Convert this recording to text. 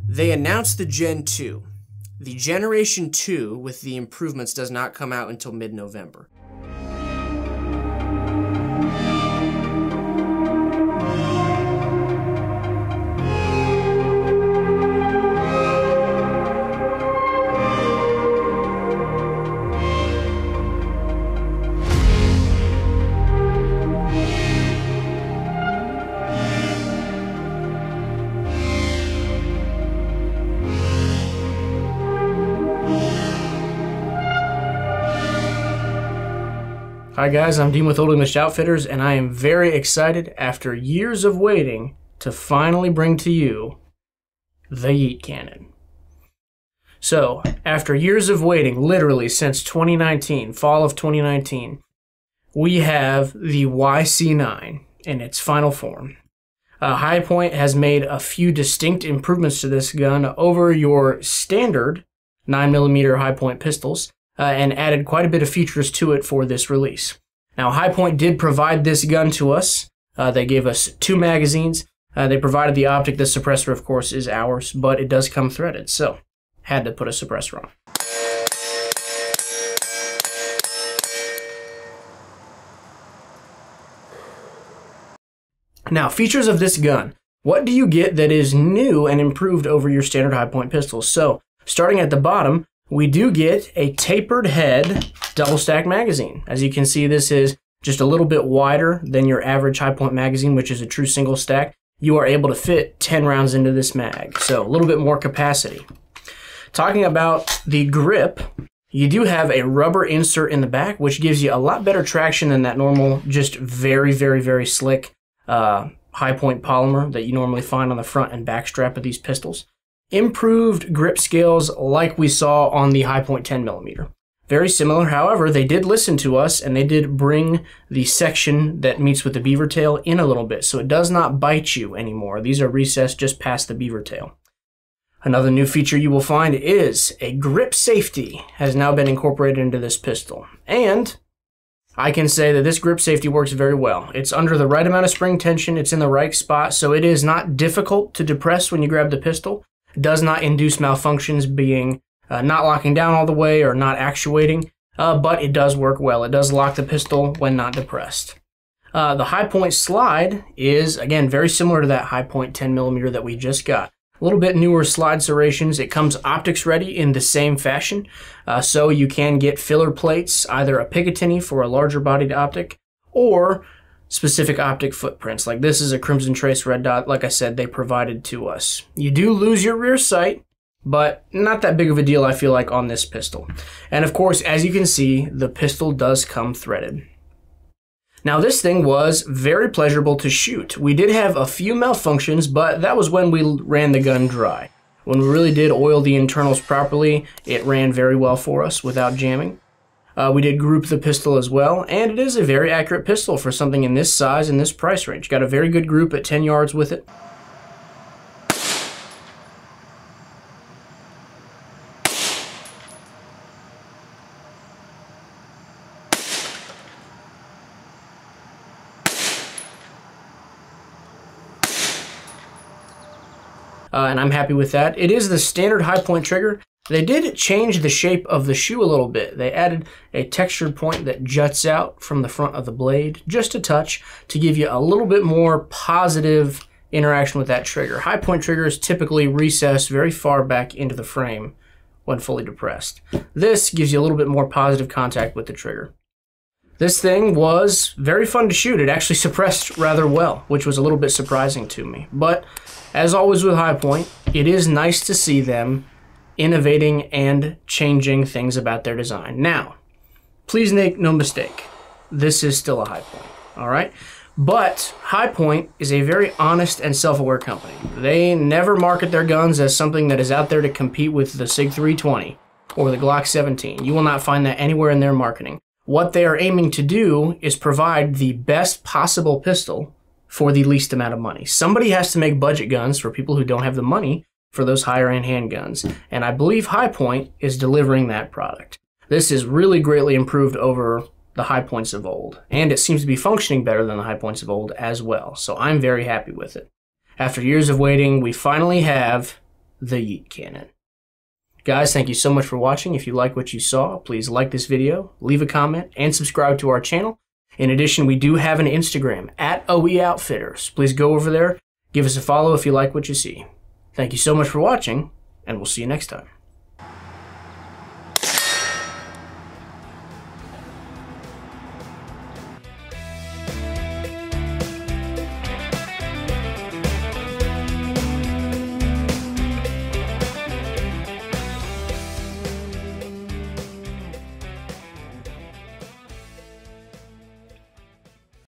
They announced the Gen 2. The Generation 2 with the improvements does not come out until mid-November. Hi guys, I'm Dean with Old English Outfitters, and I am very excited after years of waiting to finally bring to you the Yeet Cannon. So, after years of waiting, literally since 2019, fall of 2019, we have the YC9 in its final form. Hi-Point has made a few distinct improvements to this gun over your standard 9mm Hi-Point pistols, and added quite a bit of features to it for this release. Now, Hi-Point did provide this gun to us. They gave us 2 magazines. They provided the optic. The suppressor, of course, is ours, but it does come threaded, so had to put a suppressor on. Now, features of this gun. What do you get that is new and improved over your standard Hi-Point pistols? So, starting at the bottom, we do get a tapered head double stack magazine. As you can see, this is just a little bit wider than your average Hi-Point magazine, which is a true single stack. You are able to fit 10 rounds into this mag, so a little bit more capacity. Talking about the grip, you do have a rubber insert in the back, which gives you a lot better traction than that normal, just very, very, very slick Hi-Point polymer that you normally find on the front and back strap of these pistols. Improved grip scales like we saw on the Hi-Point 10mm. Very similar, however, they did listen to us and they did bring the section that meets with the beaver tail in a little bit, so it does not bite you anymore. These are recessed just past the beaver tail. Another new feature you will find is a grip safety has now been incorporated into this pistol. And I can say that this grip safety works very well. It's under the right amount of spring tension, it's in the right spot, so it is not difficult to depress when you grab the pistol. Does not induce malfunctions, being not locking down all the way or not actuating, but it does work well. It does lock the pistol when not depressed. The Hi-Point slide is, again, very similar to that Hi-Point 10mm that we just got. A little bit newer slide serrations. It comes optics ready in the same fashion, so you can get filler plates, either a Picatinny for a larger bodied optic, or specific optic footprints. Like this is a Crimson Trace red dot, like I said, they provided to us. You do lose your rear sight, but not that big of a deal, I feel like, on this pistol. And of course, as you can see, the pistol does come threaded. Now, this thing was very pleasurable to shoot. We did have a few malfunctions, but that was when we ran the gun dry. When we really did oil the internals properly, it ran very well for us without jamming. We did group the pistol as well, and it is a very accurate pistol for something in this size and this price range. Got a very good group at 10 yards with it. And I'm happy with that. It is the standard Hi-Point trigger. They did change the shape of the shoe a little bit. They added a textured point that juts out from the front of the blade just a touch to give you a little bit more positive interaction with that trigger. Hi-Point triggers typically recess very far back into the frame when fully depressed. This gives you a little bit more positive contact with the trigger. This thing was very fun to shoot. It actually suppressed rather well, which was a little bit surprising to me. But as always with Hi-Point, it is nice to see them innovating and changing things about their design. Now, please make no mistake, this is still a Hi-Point, all right? But Hi-Point is a very honest and self-aware company. They never market their guns as something that is out there to compete with the SIG 320 or the Glock 17. You will not find that anywhere in their marketing. What they are aiming to do is provide the best possible pistol for the least amount of money. Somebody has to make budget guns for people who don't have the money for those higher-end handguns, and I believe Hi-Point is delivering that product. This is really greatly improved over the Hi-Points of old, and it seems to be functioning better than the Hi-Points of old as well, so I'm very happy with it. After years of waiting, we finally have the Yeet Cannon. Guys, thank you so much for watching. If you like what you saw, please like this video, leave a comment, and subscribe to our channel. In addition, we do have an Instagram, @OEOutfitters. Please go over there, give us a follow if you like what you see. Thank you so much for watching, and we'll see you next time.